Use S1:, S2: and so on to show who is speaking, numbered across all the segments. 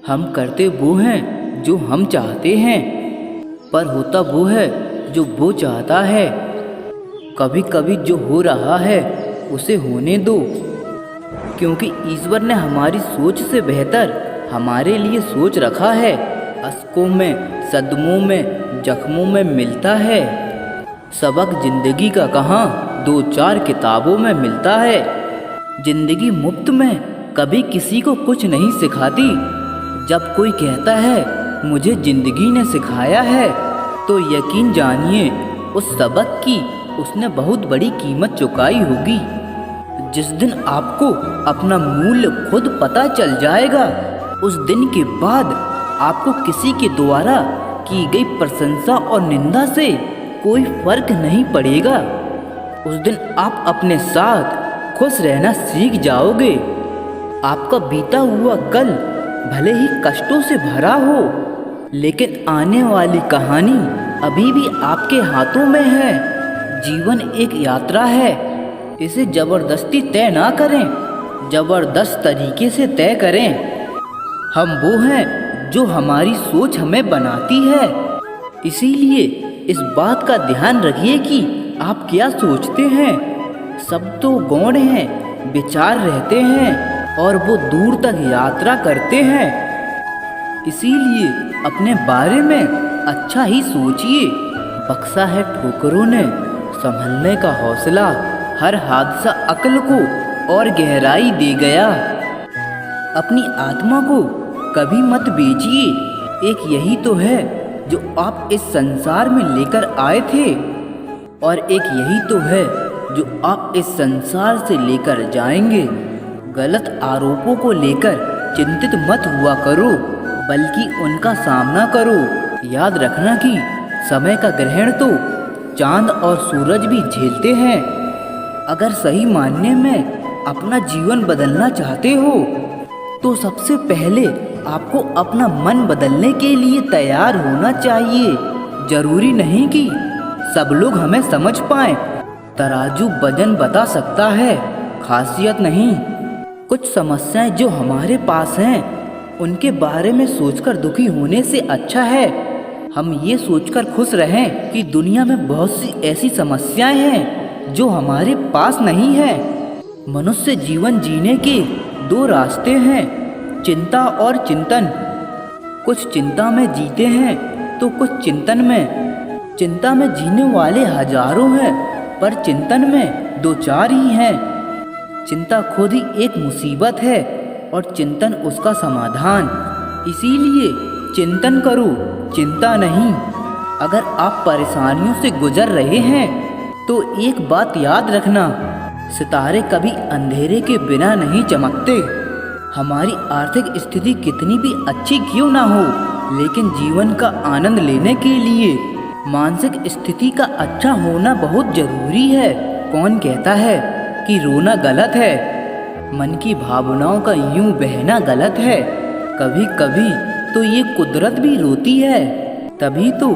S1: हम करते वो हैं जो हम चाहते हैं, पर होता वो है जो वो चाहता है। कभी कभी जो हो रहा है उसे होने दो, क्योंकि ईश्वर ने हमारी सोच से बेहतर हमारे लिए सोच रखा है। अश्कों में, सदमों में, जख्मों में मिलता है सबक जिंदगी का, कहाँ 2-4 किताबों में मिलता है। जिंदगी मुफ्त में कभी किसी को कुछ नहीं सिखाती। जब कोई कहता है मुझे जिंदगी ने सिखाया है, तो यकीन जानिए उस सबक की उसने बहुत बड़ी कीमत चुकाई होगी। जिस दिन आपको अपना मूल्य खुद पता चल जाएगा, उस दिन के बाद आपको किसी के द्वारा की गई प्रशंसा और निंदा से कोई फर्क नहीं पड़ेगा। उस दिन आप अपने साथ खुश रहना सीख जाओगे। आपका बीता हुआ कल भले ही कष्टों से भरा हो, लेकिन आने वाली कहानी अभी भी आपके हाथों में है। जीवन एक यात्रा है, इसे जबरदस्ती तय ना करें, जबरदस्त तरीके से तय करें। हम वो हैं जो हमारी सोच हमें बनाती है। इसीलिए इस बात का ध्यान रखिए कि आप क्या सोचते हैं। सब तो गौण हैं, विचार रहते हैं और वो दूर तक यात्रा करते हैं। इसीलिए अपने बारे में अच्छा ही सोचिए। बख्शा है ठोकरों ने संभलने का हौसला, हर हादसा अक्ल को और गहराई दे गया। अपनी आत्मा को कभी मत बेचिए। एक यही तो है जो आप इस संसार में लेकर आए थे, और एक यही तो है जो आप इस संसार से लेकर जाएंगे। गलत आरोपों को लेकर चिंतित मत हुआ करो, बल्कि उनका सामना करो। याद रखना कि समय का ग्रहण तो चांद और सूरज भी झेलते हैं। अगर सही मायने में अपना जीवन बदलना चाहते हो, तो सबसे पहले आपको अपना मन बदलने के लिए तैयार होना चाहिए। जरूरी नहीं कि सब लोग हमें समझ पाएं। तराजू वजन बता सकता है, खासियत नहीं। कुछ समस्याएं जो हमारे पास हैं, उनके बारे में सोचकर दुखी होने से अच्छा है हम ये सोचकर खुश रहें कि दुनिया में बहुत सी ऐसी समस्याएं हैं जो हमारे पास नहीं है। मनुष्य जीवन जीने के 2 रास्ते हैं, चिंता और चिंतन। कुछ चिंता में जीते हैं तो कुछ चिंतन में। चिंता में जीने वाले हजारों हैं, पर चिंतन में 2-4 ही हैं। चिंता खुद ही एक मुसीबत है और चिंतन उसका समाधान। इसीलिए चिंतन करो, चिंता नहीं। अगर आप परेशानियों से गुजर रहे हैं तो एक बात याद रखना, सितारे कभी अंधेरे के बिना नहीं चमकते। हमारी आर्थिक स्थिति कितनी भी अच्छी क्यों ना हो, लेकिन जीवन का आनंद लेने के लिए मानसिक स्थिति का अच्छा होना बहुत जरूरी है। कौन कहता है कि रोना गलत है? मन की भावनाओं का यूं बहना गलत है। कभी कभी तो ये कुदरत भी रोती है, तभी तो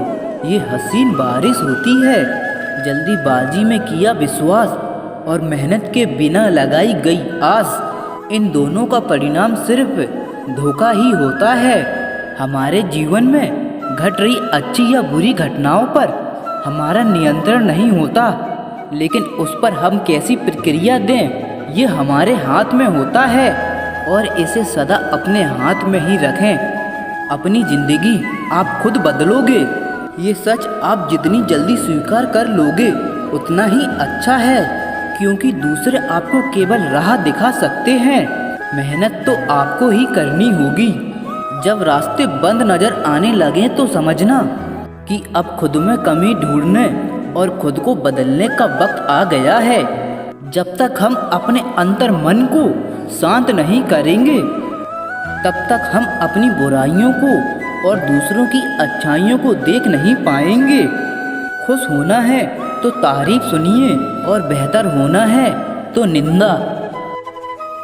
S1: ये हसीन बारिश होती है। जल्दीबाजी में किया विश्वास और मेहनत के बिना लगाई गई आस, इन दोनों का परिणाम सिर्फ धोखा ही होता है। हमारे जीवन में घट रही अच्छी या बुरी घटनाओं पर हमारा नियंत्रण नहीं होता, लेकिन उस पर हम कैसी प्रतिक्रिया दें ये हमारे हाथ में होता है। और इसे सदा अपने हाथ में ही रखें। अपनी जिंदगी आप खुद बदलोगे, ये सच आप जितनी जल्दी स्वीकार कर लोगे उतना ही अच्छा है, क्योंकि दूसरे आपको केवल राह दिखा सकते हैं। मेहनत तो आपको ही करनी होगी। जब रास्ते बंद नजर आने लगे तो समझना कि अब खुद में कमी ढूंढने और खुद को बदलने का वक्त आ गया है। जब तक हम अपने अंतर मन को शांत नहीं करेंगे, तब तक हम अपनी बुराइयों को और दूसरों की अच्छाइयों को देख नहीं पाएंगे। खुश होना है तो तारीफ सुनिए और बेहतर होना है तो निंदा।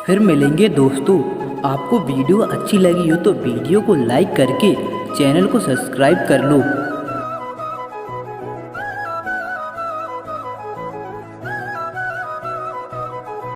S1: फिर मिलेंगे दोस्तों। आपको वीडियो अच्छी लगी हो तो वीडियो को लाइक करके चैनल को सब्सक्राइब कर लो।